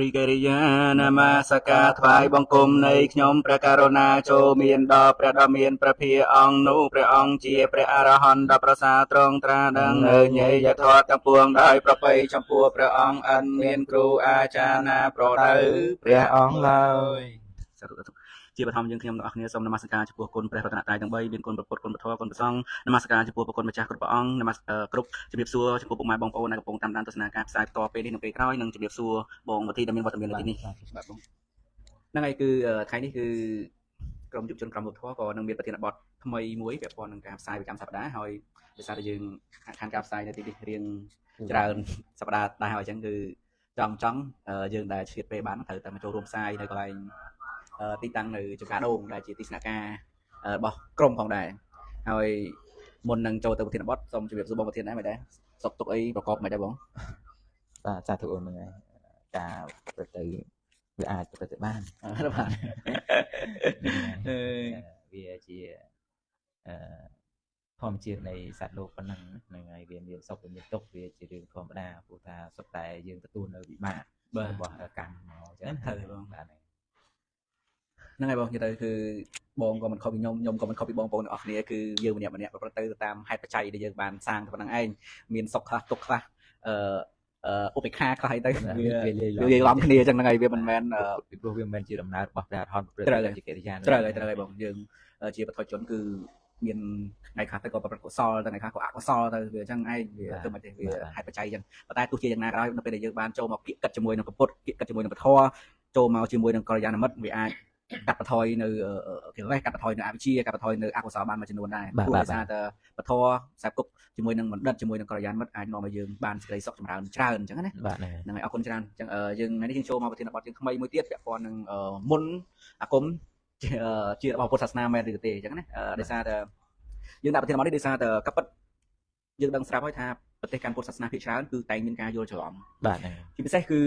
រីករាយនមស្ការថ្វាយបង្គំនៃខ្ញុំព្រះករុណាចូលមានដល់ព្រះដ៏មានព្រះភាអង្គនោះព្រះអង្គជាព្រះអរហន្តដ៏ប្រសើរទ្រង់ត្រាដឹងញែកយធម៌ទាំងពួងដោយប្រពៃចំពោះព្រះអង្គអិនមានគ្រូអាចារ្យណាប្រដៅព្រះអង្គឡើយសាធុជាបឋមយើងខ្ញុំទាំងអស់គ្នាសូមនមស្ការចំពោះគុណព្រះរតនត្រ័យទាំង3មានគុណព្រះពុទ្ធគុណព្រះធម៌គុណព្រះសង្ឃនមស្ការចំពោះព្រះគុណម្ចាស់គ្រប់ព្រះអង្គនមស្ការគ្រប់ជំរាបសួរចំពោះពុកម៉ែបងប្អូនដែលកំពុងតាមដានទស្សនាការផ្សាយបន្តពេលនេះនៅពេលក្រោយនិងជំរាបសួរបងវត្តដែលមានវត្តមាននៅទីនេះបាទបងហ្នឹងហើយគឺថ្ងៃនេះគឺក្រុមយុវជនក្រមវប្បធម៌ក៏នឹងមានប្រធានបទថ្មីមួយពាក់ព័ន្ធនឹងការផ្សាយប្រចាំសប្តាហ៍ហើយដោយសារតែយើងខាងការផ្សាយនៅទីនេះរៀងច្រើនសប្តាហ៍ដែរហើយអញ្ចឹងគឺចង់យើងដែលឆ្លៀតពេលបានត្រូវតែមកចូលរួមផ្សាយនៅកន្លែងទីតាំងនៅចំការដូងដែលជាទីស្នាក់ការរបស់ក្រុមផងដែរហើយមុននឹងចូលទៅប្រធានបទសូមជម្រាបសួរបងប្រធានដែរមិនដែរសុខទុក្ខអីប្រកបមិនដែរបងបាទសាធុអូនហ្នឹងហើយការប្រទៅវាអាចប្រទៅបានបាទវាជាធម្មជាតិនៃសត្វលោកប៉ុណ្ណឹងហ្នឹងហើយវាមានសុខវាមានទុក្ខវាជារឿងធម្មតាព្រោះថាសុទ្ធតែយើងទទួលនៅវិបាករបស់កម្មមកអញ្ចឹងត្រូវបងបាទហ្នឹងហើយបងនិយាយទៅគឺបងក៏មិនខុសពីខ្ញុំក៏មិនខុសពីបងប្អូនទាំងអស់គ្នាគឺយើងម្នាក់ប្រព្រឹត្តទៅតាមហេតុបច្ច័យដែលយើងបានសាងទៅប៉ុណ្ណឹងឯងមានសុខខ្លះទុក្ខខ្លះឧបេក្ខាខ្លះទៅវាឡំគ្នាអញ្ចឹងហ្នឹងហើយវាមិនមែនពីព្រោះវាមិនមែនជាដំណើររបស់ព្រះអរហន្តព្រះជាកិរិយាត្រូវហើយបងយើងជាបឋមជនគឺមានថ្ងៃខ្លះទៅក៏ប្រព្រឹត្តកុសលទៅថ្ងៃខ្លះក៏អកុសលទៅវាអញ្ចឹងឯងវាទៅមិនទេវាហេតុបច្ច័យអញ្ចឹងប៉ុន្តែទោះជាយ៉ាងណាក៏ដោយនៅពេលដែលយើងបានចូលមកគៀកកិត្តជាមួយនឹងពុទ្ធគៀកកិត្តជាមួយនឹងពធចូលមកជាមួយនឹងកល្យាណមិត្តវាអាចកាត់បន្ថយនៅកិលេសកាត់បន្ថយនៅអវិជ្ជាកាត់បន្ថយនៅអកុសលបានមួយចំនួនដែរព្រោះដោយសារតែពធខ្សែគប់ជាមួយនឹងបណ្ឌិតជាមួយនឹងកល្យាណមិត្តអាចនាំឲ្យយើងបានសេចក្តីសុខចម្រើនច្រើនអញ្ចឹងណាហ្នឹងហើយអរគុណច្រើនអញ្ចឹងយើងថ្ងៃនេះយើងចូលមកប្រធានបទយើងថ្មីមួយទៀតពាក់ព័ន្ធនឹងមុនអាគមជារបស់ពុទ្ធសាសនាមែនឬទេអញ្ចឹងណាដោយសារតែយើងដាក់ប្រធានបទនេះដោយសារតែកពិតយើងដឹងស្រាប់ហើយថាប្រទេសកម្ពុជាពុទ្ធសាសនាភាគច្រើនគឺតែងមានការយល់ច្រឡំបាទជាពិសេសគឺ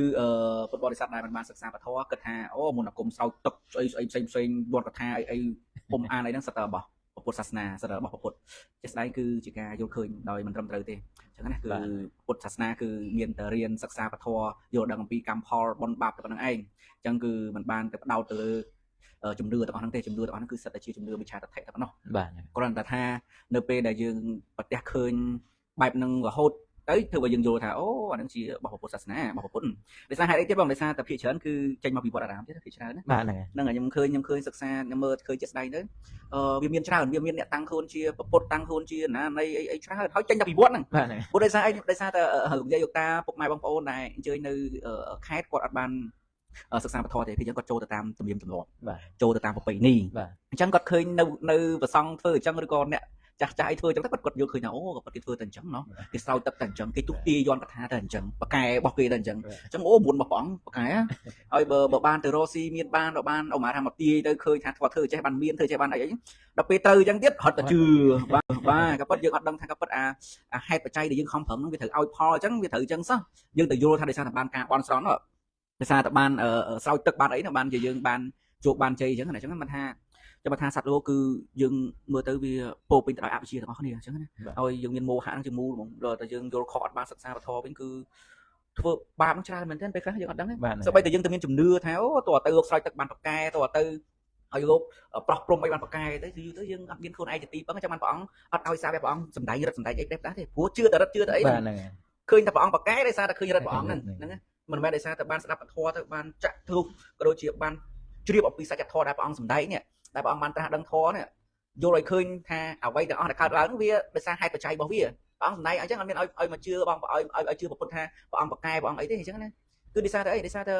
ពុទ្ធបរិស័ទដែលបានសិក្សាពធគិតថាអូមុនអាគមស្រោចទឹកស្អីផ្សេងវត្តកថាអីពុំអានអីហ្នឹងសិតតែរបស់ពុទ្ធសាសនាសិតតែរបស់ពុទ្ធជាស្ដែងគឺជាការយល់ឃើញដោយមិនត្រឹមត្រូវទេអញ្ចឹងណាគឺពុទ្ធសាសនាគឺមានតែរៀនសិក្សាពធយល់ដឹងអំពីកម្មផលបុណ្យបាបទៅប៉ុណ្្នឹងឯងអញ្ចឹងគឺมันបានទៅផ្ដោតទៅលើជំនឿទាំងអស់ហ្នឹងទេជំនឿទាំងអស់ហ្នឹងគឺសិតតែជាជំនឿមិច្ឆាទិដ្ឋិតែប៉ុណ្ណោះបាទគ្រាន់តែថានៅពេលដែលយើងប្រទះឃើញបែបហ្នឹងរហូតទៅធ្វើឲ្យយើងយល់ថាអូអាហ្នឹងជារបស់ពុទ្ធសាសនារបស់ពុទ្ធដោយសារហេតុអីទៀតបងដោយសារតែភាគច្រើនគឺចេញមកពីវត្តអារាមទៀតភាគច្រើនណាបាទហ្នឹងហើយខ្ញុំឃើញសិក្សាខ្ញុំមើលឃើញជាក់ស្ដែងទៅវាមានច្រើនវាមានអ្នកតាំងខ្លួនជាពុទ្ធតាំងខ្លួនជាណានៃអីច្រើនហើយចេញតែពីវត្តហ្នឹងព្រោះដោយសារអីដោយសារតែលោកយាយលោកតាពុកម៉ែបងប្អូនដែលអញ្ជើញនៅខេត្តគាត់អត់បានសិក្សាពធទេពីអញ្ចឹងគាត់ចូលទៅតាមទំនៀមទម្លាប់ចូលទៅតាមប្រពៃណីអញ្ចឹងគាត់ឃើញនៅប្រសង់ធ្វើអញ្ចឹងឬក៏អ្នកចាស់អីធ្វើអញ្ចឹងគាត់យល់ឃើញថាអូគាត់គេធ្វើតែអញ្ចឹងណោះគេស្រោចទឹកតែអញ្ចឹងគេទុកទាយន់កថាតែអញ្ចឹងបកែរបស់គេតែអញ្ចឹងអូមុនរបស់ព្រះអង្គបកែហើយបើបានទៅរស់ស៊ីមានបានបានអូម៉ាថាមកទាយទៅឃើញថាធ្វើចេះបានមានធ្វើចេះបានអីដល់ពេលទៅអញ្ចឹងទៀតហត់តែជឿបាទក៏ប៉ុតយើងអត់ដឹងថាក៏ប៉ុតអាហេតុបច្ច័យដែលយើងខំប្រឹងហ្នឹងវាត្រូវឲ្យផលអញ្ចឹងវាត្រូវអញ្ចឹងសោះយើងទៅយល់ថាដោយសារតែបានការបន់ស្រន់នោះដោយសារតែបានស្រោចទឹកបានអីបានជាយើងបានជួបបានជ័យអញ្ចឹងណាអញ្ចឹងមិនថាចាំថាសត្វលោកគឺយើងមើលទៅវាពោពេញទៅដោយអវិជ្ជាទាំងអស់គ្នាអញ្ចឹងណាហើយយើងមានមោហៈហ្នឹងជាមូលហ្មងដល់តែយើងយល់ខុសអត់បានសិក្សាពធវិញគឺធ្វើបាបហ្នឹងច្រើនមែនទែនពេលខ្លះយើងអត់ដឹងទេសូម្បីតែយើងទៅមានជំនឿថាអូតើទៅលោកស្រោចទឹកបានប្រកែតើទៅហើយលោកប្រោះព្រំអីបានប្រកែទៅយើងអត់មានខ្លួនឯងជាទីពឹងចាំបានព្រះអង្គអត់ឲ្យសារព្រះអង្គសម្ដែងរឹតសម្ដែងអីដែរទេព្រោះជឿតែរឹតជឿតែអីហ្នឹងឃើញតែព្រះអង្គប្រកែដោយសារតែឃើញរឹតព្រះអង្គហ្នឹងមិនមែនដោយសារតែបានស្ដាប់ពធទៅបានចាក់ធូបក៏ដូចជាបានជ្រាបអំពីសច្ចធម៌ដែលព្រះអង្គសម្ដែងនេះដែលព្រះអង្គបានត្រាស់ដឹងធម៌នេះយល់ឲ្យឃើញថាអ្វីទាំងអស់ដែលកើតឡើងវាដោយសារហេតុបច្ច័យរបស់វាព្រះអង្គសម្ដែងអញ្ចឹងអត់មានឲ្យមកជឿបងឲ្យជឿពុទ្ធថាព្រះអង្គប្រកែព្រះអង្គអីទេអញ្ចឹងណាគឺដោយសារតែអីដោយសារតែ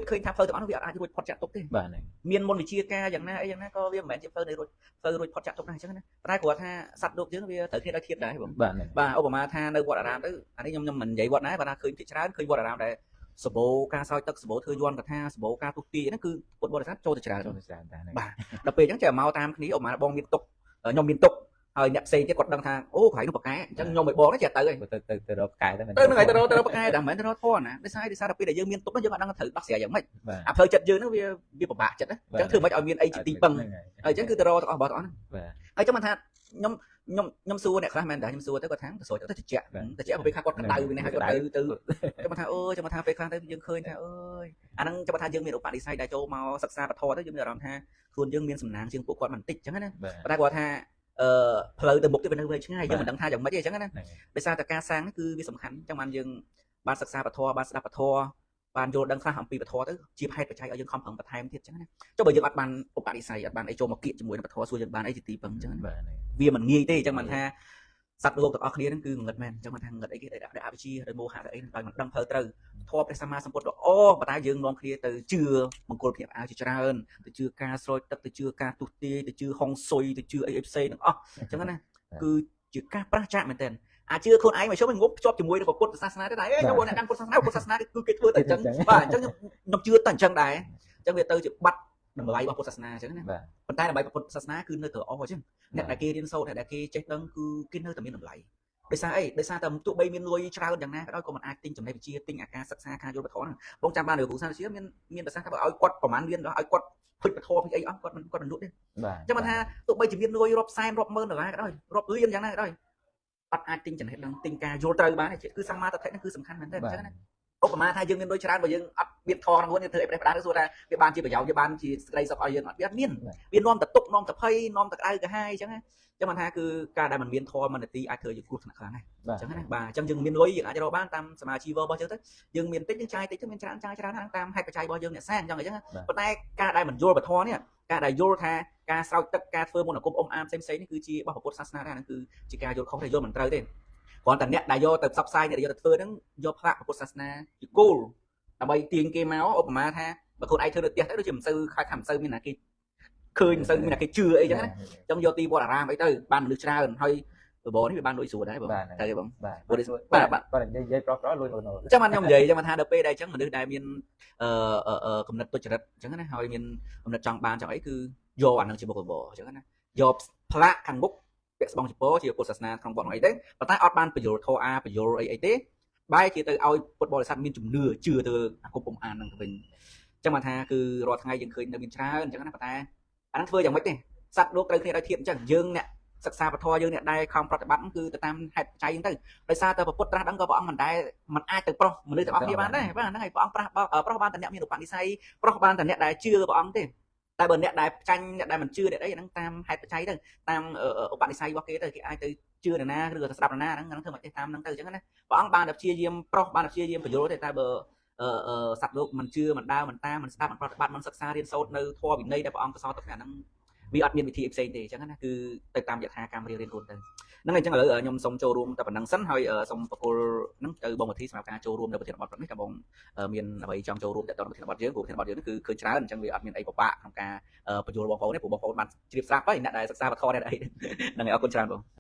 ឃើញថាផ្លូវទាំងអស់នោះវាអាចរួចផុតចាក់ទុកទេបាទមានមុនវិជាការយ៉ាងណាអីយ៉ាងណាក៏វាមិនមែនជាផ្លូវនៃរួចផុតចាក់ទុកដែរអញ្ចឹងណាតែគ្រាន់ថាសត្វលោកយើងវាត្រូវគ្នាដោយធៀបដែរបងបាទឧបមាថានៅវត្តអារាមទៅអានេះខ្ញុំមិននិយាយវត្តណាបើថាឃើញភាគច្រើនឃើញវត្តអារាមដែលសបោការសោយទឹកសបោធ្វើយន់កថាសបោការទុទាហ្នឹងគឺពុទ្ធបរិស័ទចូលទៅច្រើនតែបាទដល់ពេលអញ្ចឹងចេះមកតាមគ្នាឧបមាបងមានទុកខ្ញុំមានទុកហើយអ្នកផ្សេងទៀតគាត់ដឹងថាអូកន្លែងនោះបកែអញ្ចឹងខ្ញុំឲ្យបងចេះទៅហើយទៅរកបកែទៅហ្នឹងហើយទៅរកបកែតែមិនមែនទៅរកធន់ណាដោយសារតែពេលដែលយើងមានទុកយើងអត់ដឹងត្រូវដោះស្រាយយ៉ាងម៉េចអាផ្លូវចិត្តយើងហ្នឹងវាពិបាកចិត្តណាអញ្ចឹងធ្វើម៉េចឲ្យមានអីជាទីពឹងហើយអញ្ចឹងគឺទៅរកទាំងអស់របស់ទាំងអស់ហ្នឹងហើយអញ្ចឹងមិនថាខ្ញុំ ខ្ញុំសួរអ្នកខ្លះមែនតែខ្ញុំសួរទៅគាត់ថាស្រួយទៅតិចពេលខ្លះគាត់ក្តៅវិញហើយគាត់ទៅចាំថាអូចាំថាពេលខ្លះទៅយើងឃើញថាអើយអាហ្នឹងចាំថាយើងមានឧបនិស្ស័យដែលចូលមកសិក្សាវប្បធម៌ទៅយើងមានអារម្មណ៍ថាខ្លួនយើងមានសំណាងជាងពួកគាត់បន្តិចអញ្ចឹងណាប៉ុន្តែគាត់ថាផ្លូវទៅមុខទៅវានៅវែងឆ្ងាយយើងមិនដឹងថាយ៉ាងម៉េចទេអញ្ចឹងណាដោយសារតែការសាងនេះគឺវាសំខាន់អញ្ចឹងបានយើងបានសិក្សាវប្បធម៌បានស្ដាប់វប្បធម៌បានយល់ដឹងខ្លះអំពីវប្បធម៌ទៅជាហេតុបច្ច័យឲ្យយើងខំប្រឹងបន្ថែមទៀតអញ្ចឹងណាចុះបើយើងអត់បានឧបនិស្ស័យអត់បានអីចូលមកគៀកជាមួយនឹងវប្បធម៌សួរយើងបានអីជាទីពឹងអញ្ចឹងវាមិនងាយទេអញ្ចឹងបានថាសត្វលោកទាំងអស់គ្នាហ្នឹងគឺងងឹតមែនអញ្ចឹងបានថាងងឹតអីគេដែលអវិជ្ជាដោយមោហៈដោយអីដោយមិនដឹងផ្លូវត្រូវធម៌ព្រះសម្មាសម្ពុទ្ធល្អប៉ុន្តែយើងនាំគ្នាទៅជឿមង្គលភាពអាវជាច្រើនទៅជឿការស្រោចទឹកទៅជឿការទុះទាយទៅជឿហុងស៊ុយទៅជឿអីផ្សេងទាំងអស់អញ្ចឹងណាគឺជាការប្រះចាកមែនទែនអាចជឿខ្លួនឯងមកជុំងប់ភ្ជាប់ជាមួយនឹងពុទ្ធសាសនាទេដែរខ្ញុំអ្នកកាន់ពុទ្ធសាសនាគឺគេធ្វើតែអញ្ចឹងបាទអញ្ចឹងខ្ញុំជឿតែអញ្ចឹងដែរអញ្ចឹងវាទៅជាបាត់តម្លៃរបស់ពុទ្ធសាសនាអញ្ចឹងណាប៉ុន្តែតម្លៃពុទ្ធសាសនាគឺនៅត្រអស់អញ្ចឹងអ្នកដែលគេរៀនសូត្រអ្នកដែលគេចេះដឹងគឺគេនៅតែមានតម្លៃដោយសារអីដោយសារតែទោះបីមានលុយច្រើនយ៉ាងណាក៏ដោយក៏មិនអាចទិញចំណេះវិជ្ជាទិញអាការសិក្សាការយល់វប្បធម៌ហ្នឹងបងចាំបាននៅគ្រូសាស្ត្រវិទ្យាមានប្រសាសន៍ថាបើឲ្យគាត់ប្រមាណរៀនឲ្យគាត់ភ្លេចវប្បធម៌ពីអីអស់គាត់មិនលក់ទេអញ្ចឹងមិនថាទោះបីជាមានលុយរាប់សែនរាប់ម៉ឺនដុល្លារក៏ដោយរាប់លានយ៉ាងណាក៏ដោយអត់អាចទិញចំណេះដឹងទិញការយល់ត្រូវបានទេគឺសម្មាទិដ្ឋិហ្នឹងគឺសំខាន់មែនទេអញ្ចឹងណាឧបមាថាយើងមានលុយច្រើនបើយើងអត់មានធម៌ក្នុងខ្លួនយើងធ្វើអីប្រេះផ្ដាល់សួរថាវាបានជាប្រយោជន៍វាបានជាសេចក្តីសុខឲ្យយើងអត់វាអត់មានវានាំតែទុកនាំតែភ័យនាំតែក្តៅក្រហាយអញ្ចឹងណាចឹងមិនថាគឺការដែលមិនមានធម៌មិនទីអាចធ្វើយើងគ្រោះថ្នាក់ខ្លាំងណាស់អញ្ចឹងណាបាទអញ្ចឹងយើងមានលុយយើងអាចរកបានតាមសមាជីវរបស់យើងទៅយើងមានតិចយើងចាយតិចទៅមានច្រើនចាយច្រើនតាមហេតុបច្ច័យរបស់យើងអ្នកសាងអញ្ចឹងប៉ុន្តែការដែលមិនយល់ពធនេះការដែលយល់ថាការស្រោចទឹកការធ្វើមន្តអាគមអាមផ្សេងនេះគឺជារបស់ពុទ្ធសាសនាដែរហ្នឹងគឺជាការយល់ខុសទេយល់មិនត្រូវទេគ្រាន់តែអ្នកដែលយកទៅផ្សព្វផ្សាយអ្នកដែលយកទៅធ្វើហ្នឹងយកផ្លាកពុទ្ធសាសនាជាគោលដើម្បីទាញគេមកឧបមាថាបើខ្លួនឯងធ្វើនៅផ្ទះទៅដូចជាមិនសូវខ្លាចថាមិនសូវមានណាគេឃើញមិនសូវមានណាគេជឿអីចឹងណាចឹងយកទីវត្តអារាមអីទៅបានមនុស្សច្រើនហើយបបរនេះវាបានលុយស្រួលដែរបងតែទេបងបាទនិយាយប្រុសលុយអូនចឹងបានខ្ញុំនិយាយចឹងថាដល់ពេលដែលចឹងមនុស្សដែលមានគំនិតទុច្ចរិតចឹងណាហើយមានគំនិតចង់បានចង់អីគឺយកអានឹងជាមុខរបរចឹងណាយកផ្លាកខាងមុខពាក់ស្បង់ចពោជាពុទ្ធសាសនាក្នុងវត្តអីទេប៉ុន្តែអត់បានបញ្យល់ធោអាបញ្យល់អីទេបែរជាទៅឲ្យពុទ្ធបរិស័ទមានជំនឿជឿទៅអាគមអាននឹងទៅវិញចឹងបានថាគឺរាល់ថ្ងៃយើងឃើញនៅមានច្រើនចឹងណាប៉ុន្តែអានឹងធ្វើយ៉ាងម៉េចទេសត្វលោកត្រូវគ្នាដោយធៀបអញ្ចឹងយើងអ្នកសិក្សាពធយើងអ្នកដែលខំប្រតិបត្តិគឺទៅតាមហេតុបច្ច័យហ្នឹងទៅដោយសារតែពុទ្ធត្រាស់ដឹងក៏ព្រះអង្គមិនដែលមិនអាចទៅប្រោះមនុស្សទាំងអស់គ្នាបានដែរបាទហ្នឹងហើយព្រះអង្គប្រោះបានតែអ្នកមានឧបនិស្ស័យប្រោះបានតែអ្នកដែលជឿព្រះអង្គទេតែបើអ្នកដែលចាញ់អ្នកដែលមិនជឿអ្នកអីហ្នឹងតាមហេតុបច្ច័យទៅតាមឧបនិស្ស័យរបស់គេទៅគេអាចទៅជឿនរណាឬក៏ស្ដាប់នរណាហ្នឹងធ្វើមិនទេតាមហ្នឹងទៅអញ្ចឹងណាព្រះអង្គបានតែព្យាយាមប្រោះបានតែព្យាយាមបញ្យល់ទេតែបើសត្វលោកមិនជឿមិនដើរមិនតាមមិនស្ដាប់មិនប្រតិបត្តិមិនសិក្សារៀនសូត្រនៅធម៌វិន័យដែលព្រះអង្គបន្សល់ទុកអាហ្នឹងវាអត់មានវិធីផ្សេងទេអញ្ចឹងណាគឺទៅតាមយថាកម្មរៀនខ្លួនទៅហ្នឹងអញ្ចឹងឥឡូវខ្ញុំសូមចូលរួមតែប៉ុណ្្នឹងសិនហើយសូមបកគលហ្នឹងទៅបងវិធីសម្រាប់ការចូលរួមនៅប្រធានបទនេះតើបងមានអ្វីចង់ចូលរួមទៅដល់ប្រធានបទយើងព្រោះប្រធានបទយើងគឺឃើញច្រើនអញ្ចឹងវាអត់មានអីពិបាកក្នុងការបញ្យល់បងប្អូនទេព្រោះបងប្អូនបានជ្រាបស្រាប់ហើយអ្នកដែលសិក្សាវត្ថុអ្នកអីហ្នឹងហើយអរគុណច្រើនបង